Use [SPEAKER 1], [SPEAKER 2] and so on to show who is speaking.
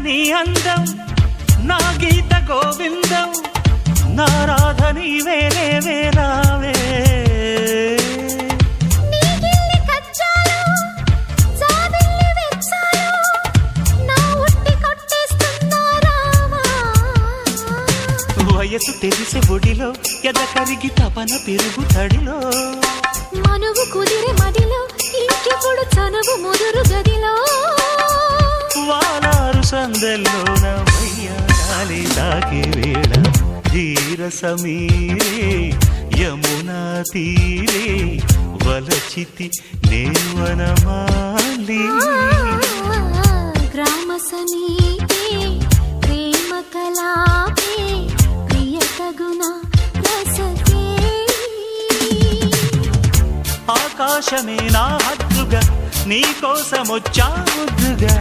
[SPEAKER 1] నీ అందం నా గీత గోవిందం నా రాధ నీవేనే వేరావే వయసు తెలిసే ఒడిలో ఎద కరిగి తపన పెరుగు తడిలో
[SPEAKER 2] మనువు కుదిరే మదిలో ఇంకెప్పుడు చనువు ముదురు గదిలో
[SPEAKER 1] వాలారు సందల్లోన వయ్యాలి దాకే వేళ ధీర సమీరే యమునా తీరే వలచితి నేవనమాలి
[SPEAKER 2] గ్రామ సమీపే ప్రేమ కలాపే ప్రియతగుణ రసకే
[SPEAKER 1] ఆకాశమే నా హద్దుగా నీ కోసమొచ్చా ముద్దుగా